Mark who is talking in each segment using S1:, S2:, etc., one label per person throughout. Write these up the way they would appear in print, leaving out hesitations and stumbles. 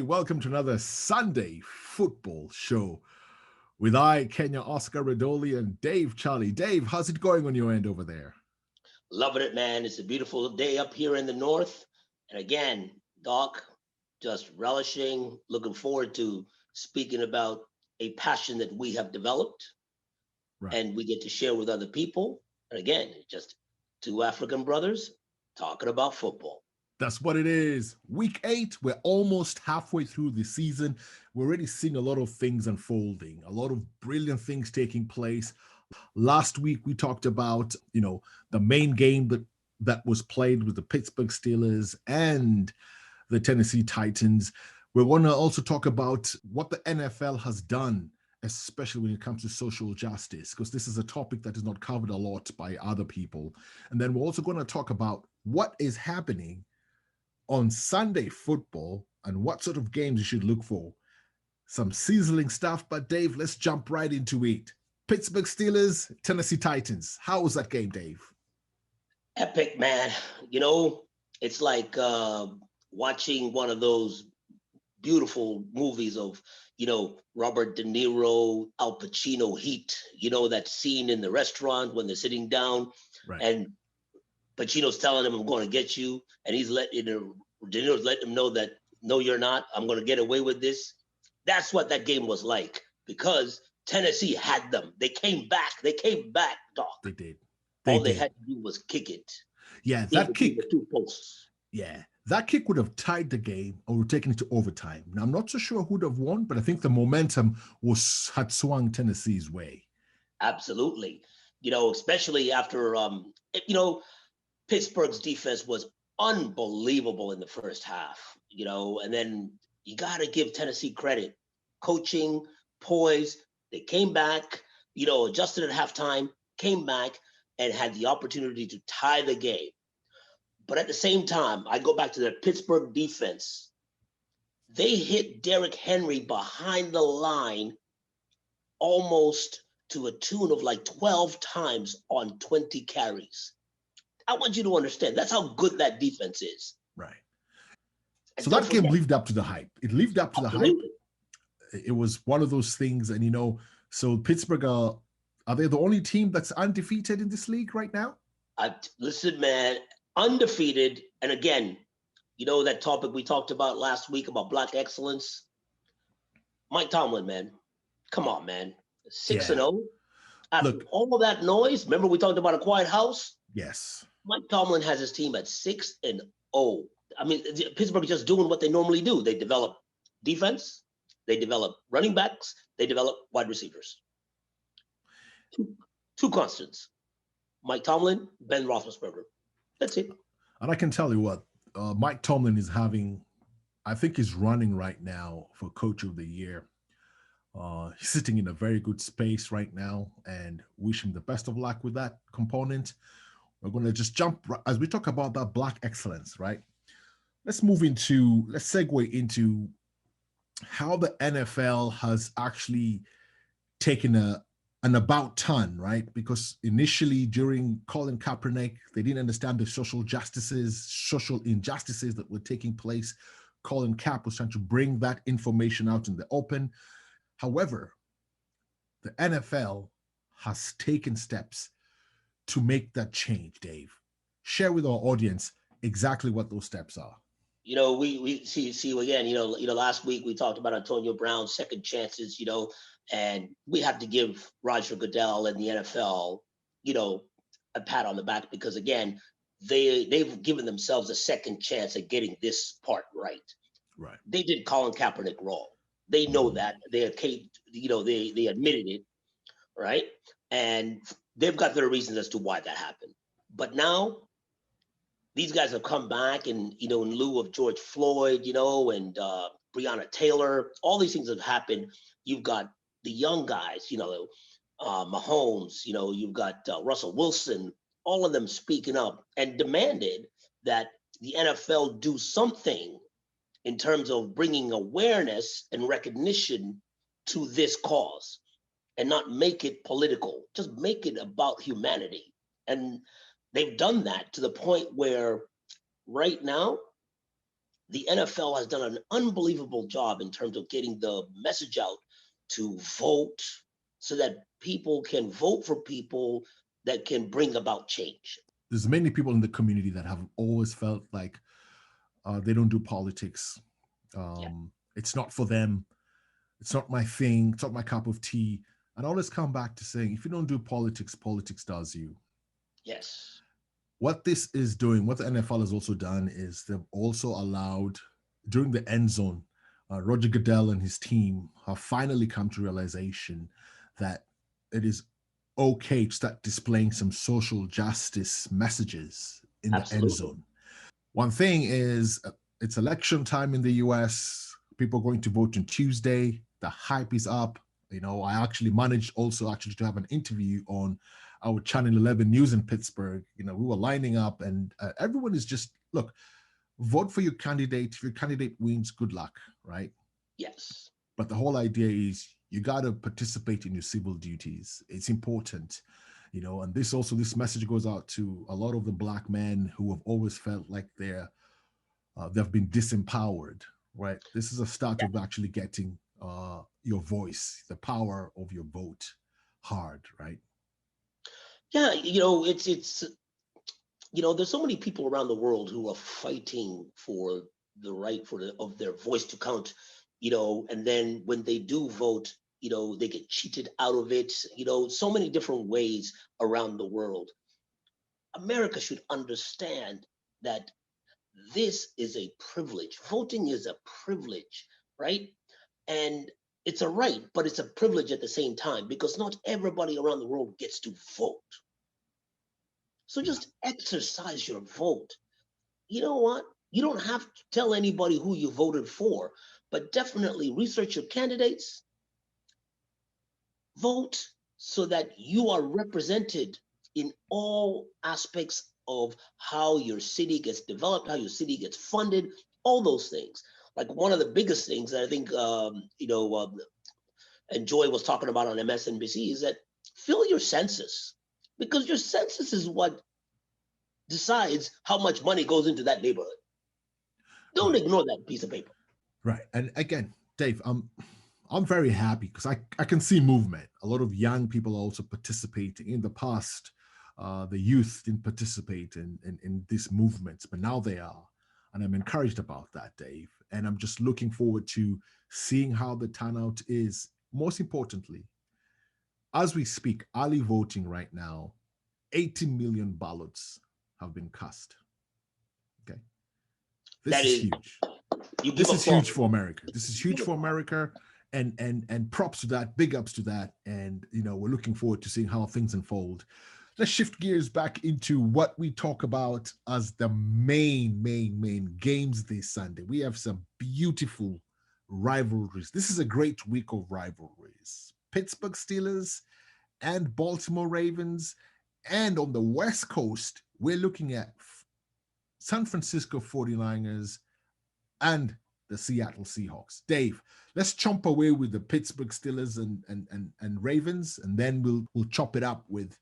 S1: everybody. Welcome to another Sunday football show with Kenya Oscar Radoli and Dave Chali. Dave, how's it going on your end over there?
S2: Loving it, man. It's a beautiful day up here in the north. And again, Doc, just relishing, looking forward to speaking about a passion that we have developed and we get to share with other people. And again, just two African brothers talking about football.
S1: That's what it is. Week 8, we're almost halfway through the season. We're already seeing a lot of things unfolding, a lot of brilliant things taking place. Last week, we talked about, the main game that was played with the Pittsburgh Steelers and the Tennessee Titans. We're going to also talk about what the NFL has done, especially when it comes to social justice, because this is a topic that is not covered a lot by other people. And then we're also going to talk about what is happening on Sunday football and what sort of games you should look for. Some sizzling stuff, but Dave, let's jump right into it. Pittsburgh Steelers, Tennessee Titans. How was that game, Dave?
S2: Epic, man. It's like watching one of those beautiful movies of, Robert De Niro, Al Pacino, Heat, that scene in the restaurant when they're sitting down and Pacino's telling him, I'm going to get you. And he's De Niro's letting him know that, no, you're not. I'm going to get away with this. That's what that game was like, because Tennessee had them. They came back. Doc.
S1: They did.
S2: They had to do was kick it.
S1: Yeah, that kick.
S2: The 2 posts.
S1: Yeah, that kick would have tied the game or taken it to overtime. Now, I'm not so sure who would have won, but I think the momentum had swung Tennessee's way.
S2: Absolutely. Especially after, Pittsburgh's defense was unbelievable in the first half, and then you got to give Tennessee credit. Coaching, poise, they came back, adjusted at halftime, came back and had the opportunity to tie the game. But at the same time, I go back to the Pittsburgh defense. They hit Derrick Henry behind the line almost to a tune of like 12 times on 20 carries. I want you to understand, that's how good that defense is.
S1: Right. So that game lived up to the hype. It lived up to the hype. It was one of those things. And, so Pittsburgh, are they the only team that's undefeated in this league right now?
S2: Listen, man, undefeated. And again, that topic we talked about last week about Black excellence. Mike Tomlin, man. Come on, man. 6-0. After all of that noise, remember we talked about a quiet house?
S1: Yes.
S2: Mike Tomlin has his team at 6-0. I mean, Pittsburgh is just doing what they normally do. They develop defense, they develop running backs, they develop wide receivers. Two constants: Mike Tomlin, Ben Roethlisberger. That's it.
S1: And I can tell you what, Mike Tomlin is I think he's running right now for Coach of the Year. He's sitting in a very good space right now, and wish him the best of luck with that component. We're going to just jump, as we talk about that Black excellence, right? Let's segue into how the NFL has actually taken an about turn, right? Because initially during Colin Kaepernick, they didn't understand the social injustices that were taking place. Colin Kaepernick was trying to bring that information out in the open. However, the NFL has taken steps to make that change, Dave. Share with our audience exactly what those steps are.
S2: We see again, last week we talked about Antonio Brown's second chances, and we have to give Roger Goodell and the NFL, a pat on the back, because again, they've given themselves a second chance at getting this part right.
S1: Right.
S2: They did Colin Kaepernick wrong. They know that. They admitted it, right? And they've got their reasons as to why that happened. But now these guys have come back, and, in lieu of George Floyd, and Breonna Taylor, all these things have happened. You've got the young guys, Mahomes, you've got Russell Wilson, all of them speaking up and demanded that the NFL do something in terms of bringing awareness and recognition to this cause, and not make it political, just make it about humanity. And they've done that to the point where right now the NFL has done an unbelievable job in terms of getting the message out to vote so that people can vote for people that can bring about change.
S1: There's many people in the community that have always felt like they don't do politics.
S2: Yeah.
S1: It's not for them. It's not my thing. It's not my cup of tea. And I always come back to saying, if you don't do politics, politics does you.
S2: Yes.
S1: What this is doing, what the NFL has also done, is they've also allowed, during the end zone, Roger Goodell and his team have finally come to realization that it is okay to start displaying some social justice messages in the end zone. One thing is, it's election time in the US. People are going to vote on Tuesday. The hype is up. You know, I actually managed also to have an interview on our Channel 11 News in Pittsburgh. You know, we were lining up, and everyone is just, look, vote for your candidate. If your candidate wins, good luck, right?
S2: Yes.
S1: But the whole idea is you got to participate in your civil duties. It's important, you know, and this message goes out to a lot of the Black men who have always felt like they've been disempowered, right? This is a start of actually getting your voice, the power of your vote hard, right?
S2: Yeah, you know, it's you know, there's so many people around the world who are fighting for the right of their voice to count, you know, and then when they do vote, you know, they get cheated out of it, you know, so many different ways around the world. America should understand that this is a privilege. Voting is a privilege, right? And it's a right, but it's a privilege at the same time because not everybody around the world gets to vote. So just exercise your vote. You know what? You don't have to tell anybody who you voted for, but definitely research your candidates, vote so that you are represented in all aspects of how your city gets developed, how your city gets funded, all those things. Like one of the biggest things that I think, and Joy was talking about on MSNBC is that fill your census, because your census is what decides how much money goes into that neighborhood. Don't ignore that piece of paper.
S1: Right. And again, Dave, I'm very happy because I can see movement. A lot of young people are also participating. In the past, the youth didn't participate in these movements, but now they are. And I'm encouraged about that, Dave. And I'm just looking forward to seeing how the turnout is. Most importantly, as we speak, early voting right now, 80 million ballots have been cast. Okay. This is huge. This is huge for America. This is huge for America. And props to that, big ups to that. And, you know, we're looking forward to seeing how things unfold. Let's shift gears back into what we talk about as the main games this Sunday. We have some beautiful rivalries. This is a great week of rivalries. Pittsburgh Steelers and Baltimore Ravens. And on the West Coast, we're looking at San Francisco 49ers and the Seattle Seahawks. Dave, let's chomp away with the Pittsburgh Steelers and Ravens, and then we'll chop it up with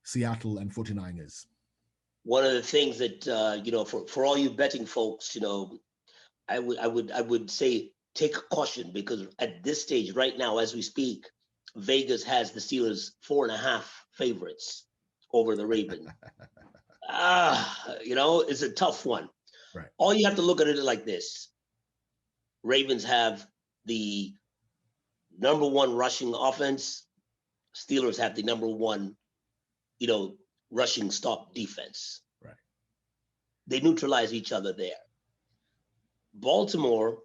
S1: Seattle and 49ers.
S2: One of the things that you know, for all you betting folks, you know, I would say take caution, because at this stage right now, as we speak, Vegas has the Steelers 4.5 favorites over the Ravens. You know, it's a tough one.
S1: Right.
S2: All you have to look at it like this. Ravens have the #1 rushing offense. Steelers have the #1, you know, rushing stop defense.
S1: Right.
S2: They neutralize each other there. Baltimore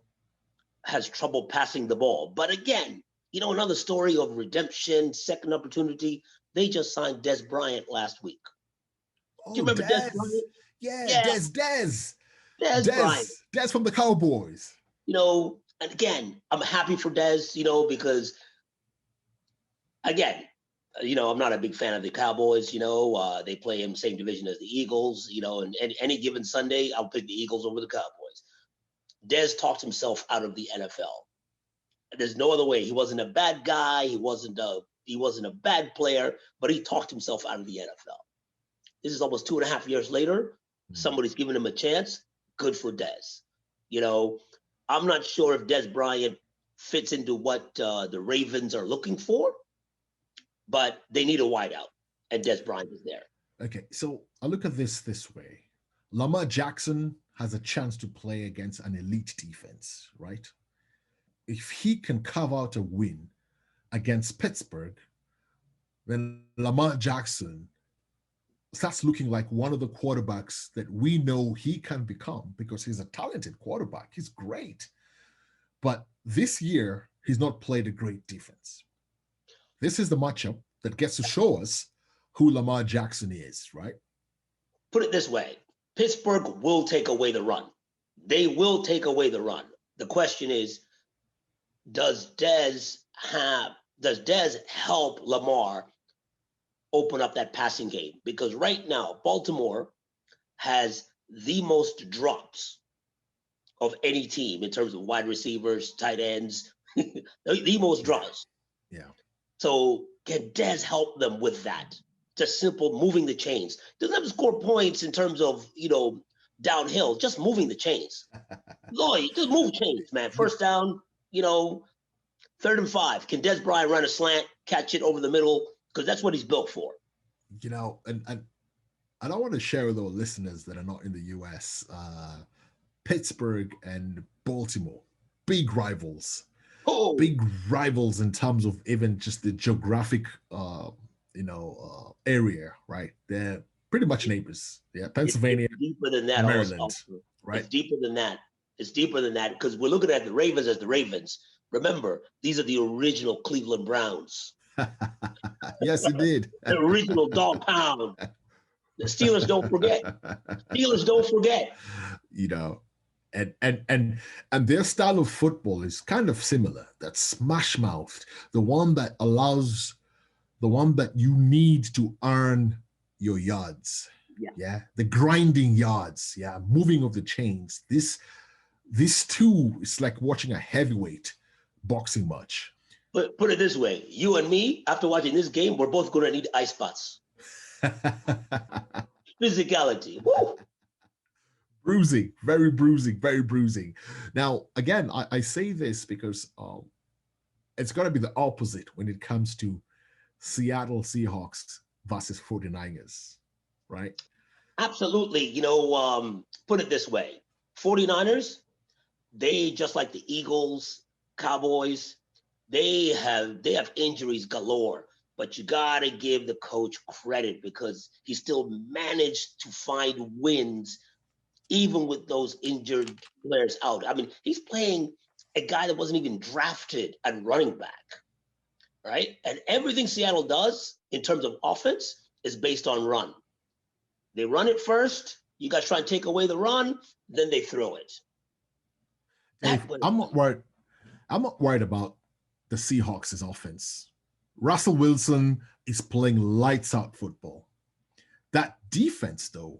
S2: has trouble passing the ball. But again, you know, another story of redemption, second opportunity. They just signed Des Bryant last week.
S1: Oh,
S2: do you remember Des Bryant?
S1: Yeah. Des
S2: Bryant.
S1: Des from the Cowboys.
S2: You know, and again, I'm happy for Des, you know, because again, you know, I'm not a big fan of the Cowboys, you know, they play in the same division as the Eagles, you know, and any given Sunday, I'll pick the Eagles over the Cowboys. Des talked himself out of the NFL. There's no other way. He wasn't a bad guy. He wasn't a bad player, but he talked himself out of the NFL. This is almost 2.5 years later. Somebody's giving him a chance. Good for Des. You know, I'm not sure if Des Bryant fits into what the Ravens are looking for, but they need a wideout, and Des Bryant is there.
S1: Okay, so I look at this way. Lamar Jackson has a chance to play against an elite defense, right? If he can carve out a win against Pittsburgh, then Lamar Jackson starts looking like one of the quarterbacks that we know he can become because he's a talented quarterback. He's great. But this year, he's not played a great defense. This is the matchup that gets to show us who Lamar Jackson is, right?
S2: Put it this way. Pittsburgh will take away the run. They will take away the run. The question is, does Dez help Lamar open up that passing game? Because right now, Baltimore has the most drops of any team in terms of wide receivers, tight ends, the most drops.
S1: Yeah.
S2: So can Dez help them with that? Just simple moving the chains. Doesn't have to score points in terms of, downhill, just moving the chains. Lloyd, just move chains, man. First down, 3rd and 5. Can Des Bryant run a slant, catch it over the middle? Because that's what he's built for.
S1: And I don't want to share with our listeners that are not in the US, Pittsburgh and Baltimore, big rivals.
S2: Oh.
S1: Big rivals in terms of even just the geographic area, right? They're pretty much neighbors. Yeah, Pennsylvania,
S2: it's deeper than that,
S1: Maryland,
S2: also.
S1: Right?
S2: It's deeper than that. It's deeper than that because we're looking at the Ravens as the Ravens. Remember, these are the original Cleveland Browns.
S1: Yes, it did.
S2: The original dog pound. The Steelers don't forget. Steelers don't forget.
S1: And their style of football is kind of similar. That smash mouthed, the one that you need to earn your yards. Yeah. The grinding yards. Yeah. Moving of the chains. This too is like watching a heavyweight boxing match.
S2: But put it this way, you and me, after watching this game, we're both going to need ice spots. Physicality. Woo!
S1: Bruising, very bruising, very bruising. Now, again, I say this because it's going to be the opposite when it comes to Seattle Seahawks versus 49ers, right?
S2: Absolutely. Put it this way. 49ers, they, just like the Eagles, Cowboys, they have injuries galore. But you got to give the coach credit because he still managed to find wins even with those injured players out. I mean, he's playing a guy that wasn't even drafted at running back, right? And everything Seattle does in terms of offense is based on run. They run it first. You guys try and take away the run, then they throw it.
S1: I'm not worried about the Seahawks' offense. Russell Wilson is playing lights out football. That defense, though,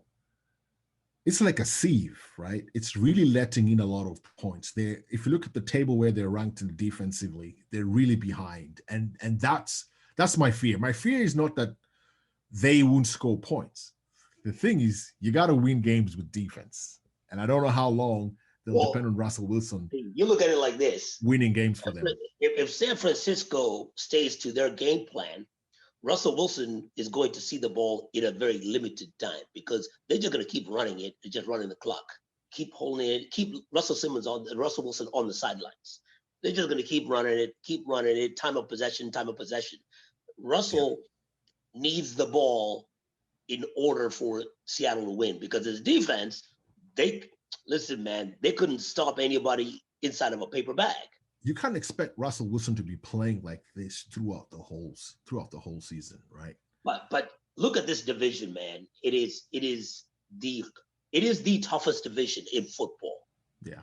S1: it's like a sieve, right? It's really letting in a lot of points. If you look at the table where they're ranked defensively, they're really behind. And that's my fear. My fear is not that they won't score points. The thing is, you got to win games with defense. And I don't know how long they'll depend on Russell Wilson.
S2: You look at it like this.
S1: Winning games for them.
S2: If San Francisco stays to their game plan, Russell Wilson is going to see the ball in a very limited time because they're just going to keep running it and just running the clock. Keep holding it, keep Russell Wilson on the sidelines. They're just going to keep running it, time of possession. Russell needs the ball in order for Seattle to win because his defense, they couldn't stop anybody inside of a paper bag.
S1: You can't expect Russell Wilson to be playing like this throughout the whole season, right?
S2: But look at this division, man. It is the toughest division in football.
S1: Yeah.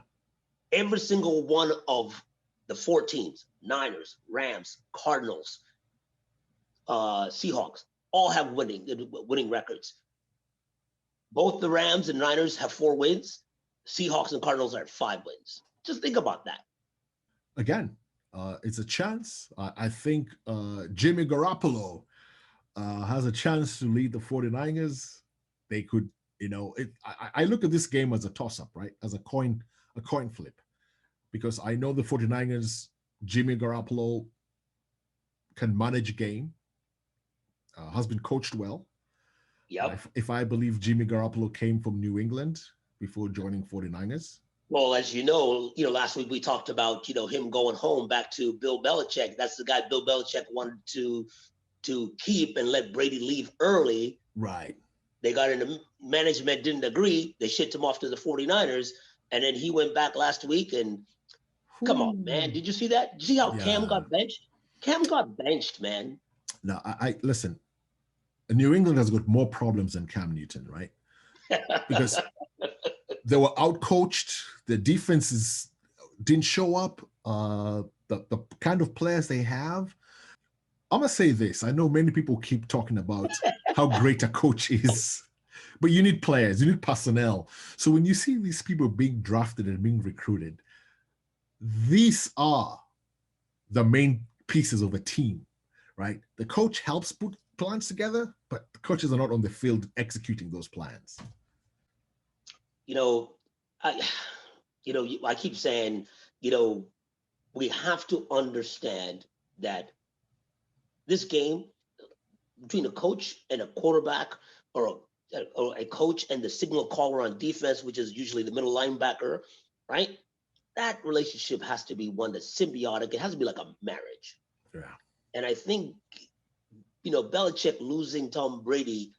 S2: Every single one of the 4 teams, Niners, Rams, Cardinals, Seahawks, all have winning records. Both the Rams and Niners have 4 wins. Seahawks and Cardinals are at 5 wins. Just think about that.
S1: Again, it's a chance. I think Jimmy Garoppolo has a chance to lead the 49ers. They could, I look at this game as a toss-up, right? As a coin a coin flip, because I know the 49ers, Jimmy Garoppolo can manage a game, has been coached well.
S2: Yep.
S1: If I believe Jimmy Garoppolo came from New England before joining 49ers.
S2: Well, as you know, last week we talked about, him going home back to Bill Belichick. That's the guy Bill Belichick wanted to keep and let Brady leave early.
S1: Right.
S2: They got into management, didn't agree. They shipped him off to the 49ers. And then he went back last week and come on, man. Did you see that? Did you see how Cam got benched? Cam got benched, man.
S1: No, I listen. New England has got more problems than Cam Newton, right? Because they were outcoached. The defenses didn't show up. The kind of players they have. I'm going to say this. I know many people keep talking about how great a coach is, but you need players, you need personnel. So when you see these people being drafted and being recruited, these are the main pieces of a team, right? The coach helps put plans together, but the coaches are not on the field executing those plans.
S2: I keep saying, we have to understand that this game between a coach and a quarterback, or a coach and the signal caller on defense, which is usually the middle linebacker, right? That relationship has to be one that's symbiotic. It has to be like a marriage.
S1: Yeah.
S2: And I think, Belichick losing Tom Brady,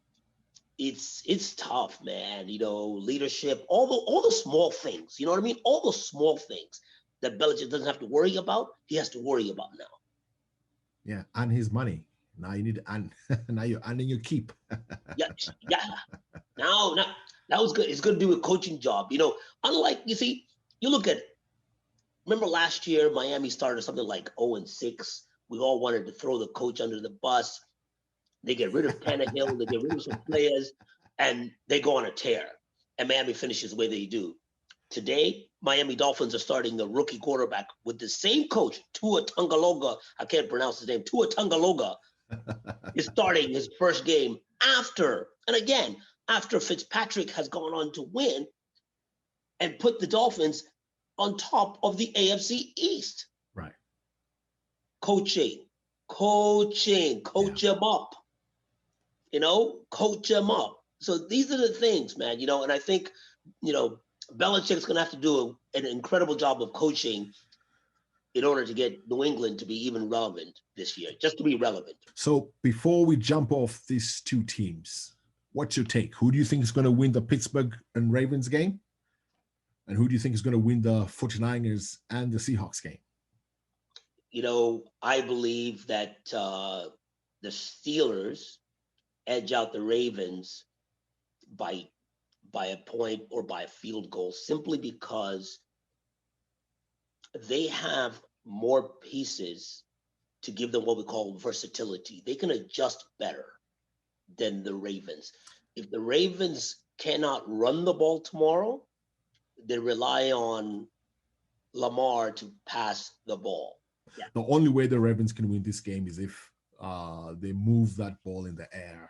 S2: it's tough, man. Leadership, all the small things, you know what I mean? All the small things that Belichick doesn't have to worry about, he has to worry about now.
S1: Yeah, and his money. Now you need to now you're earning your keep.
S2: yeah. Now that was good. It's good to do a coaching job. Unlike, you look at, remember last year, Miami started something like 0-6. We all wanted to throw the coach under the bus. They get rid of Tannehill, they get rid of some players, and they go on a tear. And Miami finishes the way they do. Today, Miami Dolphins are starting a rookie quarterback with the same coach, Tua Tagovailoa. I can't pronounce his name. Tua Tagovailoa is starting his first game after Fitzpatrick has gone on to win and put the Dolphins on top of the AFC East.
S1: Right.
S2: Coaching, coach them up. Coach them up. So these are the things, man, and I think, Belichick's going to have to do an incredible job of coaching in order to get New England to be even relevant this year, just to be relevant.
S1: So before we jump off these two teams, what's your take? Who do you think is going to win the Pittsburgh and Ravens game? And who do you think is going to win the 49ers and the Seahawks game?
S2: I believe that the Steelers edge out the Ravens by a point or by a field goal, simply because they have more pieces to give them what we call versatility. They can adjust better than the Ravens. If the Ravens cannot run the ball tomorrow, they rely on Lamar to pass the ball. Yeah.
S1: The only way the Ravens can win this game is if they move that ball in the air,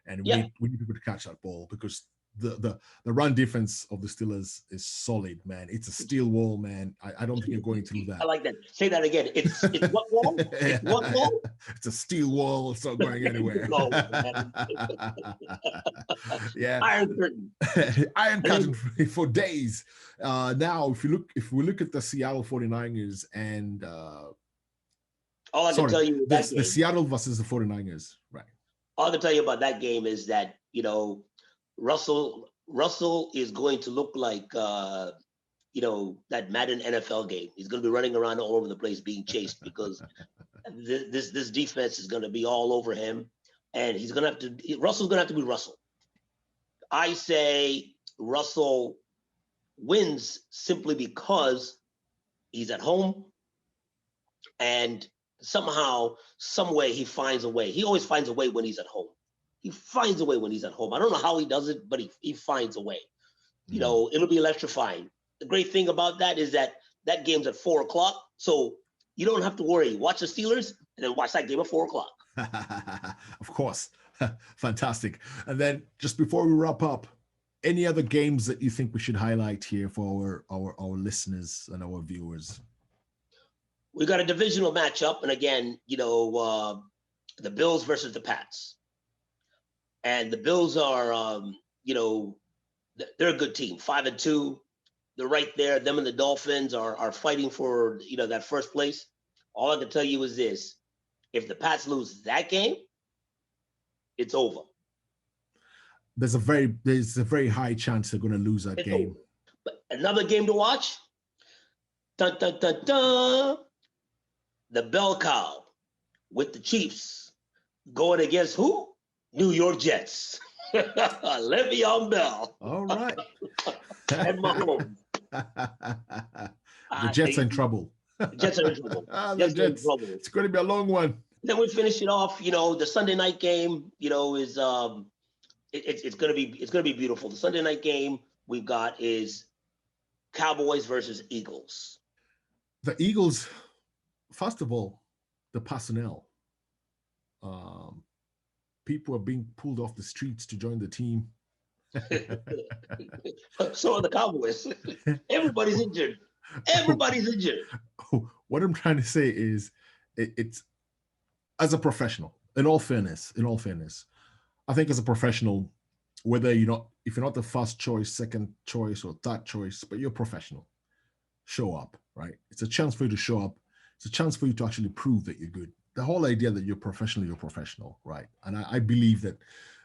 S1: and we need people to catch that ball, because the run defense of the Steelers is solid, man. It's a steel wall, man. I don't think you're going through that.
S2: I like that. Say that again. It's what wall? It's what wall?
S1: It's a steel wall. It's not going anywhere.
S2: No,
S1: yeah.
S2: Iron curtain.
S1: Iron curtain for days. Now, if we look at the Seattle 49ers and
S2: all I can tell you is
S1: the Seattle versus the 49ers, right?
S2: All I can tell you about that game is that, Russell is going to look like, that Madden NFL game. He's going to be running around all over the place being chased, because this defense is going to be all over him, and Russell's going to have to be Russell. I say Russell wins simply because he's at home, and somehow, some way he finds a way. He always finds a way when he's at home. He finds a way when he's at home. I don't know how he does it, but he finds a way. It'll be electrifying. The great thing about that is that game's at 4:00, so you don't have to worry. Watch the Steelers and then watch that game at 4:00.
S1: Of course. Fantastic. And then just before we wrap up, Any other games that you think we should highlight here for our listeners and our viewers?
S2: We got a divisional matchup, and again, the Bills versus the Pats. And the Bills are, they're a good team, 5-2. They're right there. Them and the Dolphins are fighting for, that first place. All I can tell you is this: if the Pats lose that game, it's over.
S1: There's a very high chance they're going to lose that game.
S2: Over. But another game to watch. Dun, dun, dun, dun. The bell cow with the Chiefs going against who? New York Jets. Le'Veon Bell.
S1: All right.
S2: And Mahomes.
S1: The Jets are in trouble.
S2: The Jets are in trouble.
S1: The Jets. It's going to be a long one.
S2: Then we finish it off. The Sunday night game, is it's going to be beautiful. The Sunday night game we've got is Cowboys versus Eagles.
S1: The Eagles, first of all, the personnel. People are being pulled off the streets to join the team.
S2: So are the Cowboys. Everybody's injured. Everybody's injured.
S1: What I'm trying to say is, it's as a professional. In all fairness, I think as a professional, whether if you're not the first choice, second choice, or third choice, but you're a professional, show up. Right? It's a chance for you to show up. It's a chance for you to actually prove that you're good. The whole idea that you're professional, right? And I believe that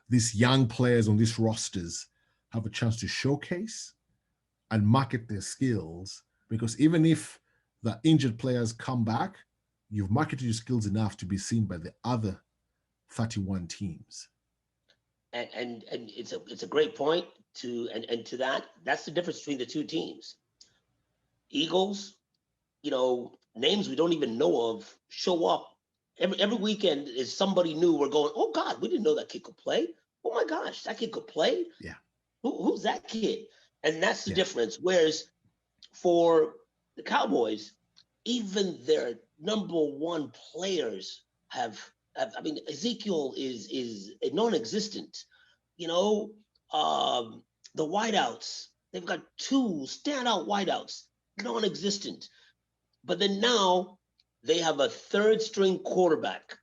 S1: these young players on these rosters have a chance to showcase and market their skills, because even if the injured players come back, you've marketed your skills enough to be seen by the other 31 teams.
S2: And it's a great point to that. That's the difference between the two teams. Eagles, names we don't even know of show up. Every weekend is somebody new. We're going, oh God, we didn't know that kid could play. Oh my gosh, that kid could play.
S1: Yeah.
S2: Who's that kid? And that's the difference. Whereas for the Cowboys, even their number one players have Ezekiel is non-existent. The wideouts, they've got two standout wideouts, non-existent. But then now they have a third string quarterback.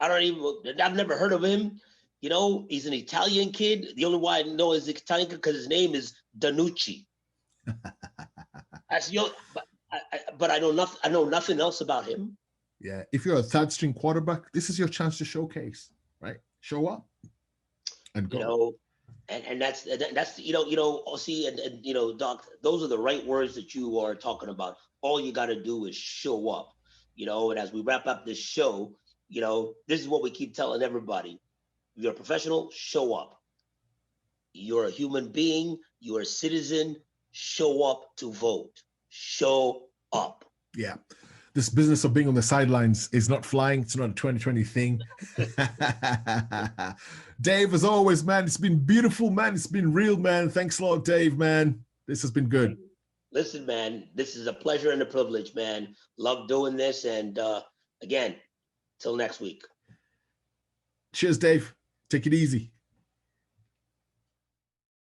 S2: I've never heard of him. He's an Italian kid. The only why I know is Italian because his name is Danucci. But I know nothing. I know nothing else about him.
S1: Yeah, if you're a third string quarterback, this is your chance to showcase, right? Show up and go.
S2: And that's see, and Doc, those are the right words that you are talking about. All you got to do is show up, and as we wrap up this show, this is what we keep telling everybody. If you're a professional, show up. You're a human being. You're a citizen. Show up to vote. Show up.
S1: Yeah. This business of being on the sidelines is not flying. It's not a 2020 thing. Dave, as always, man, it's been beautiful, man. It's been real, man. Thanks a lot, Dave, man. This has been good.
S2: Listen, man, this is a pleasure and a privilege, man. Love doing this. And again, till next week.
S1: Cheers, Dave. Take it easy.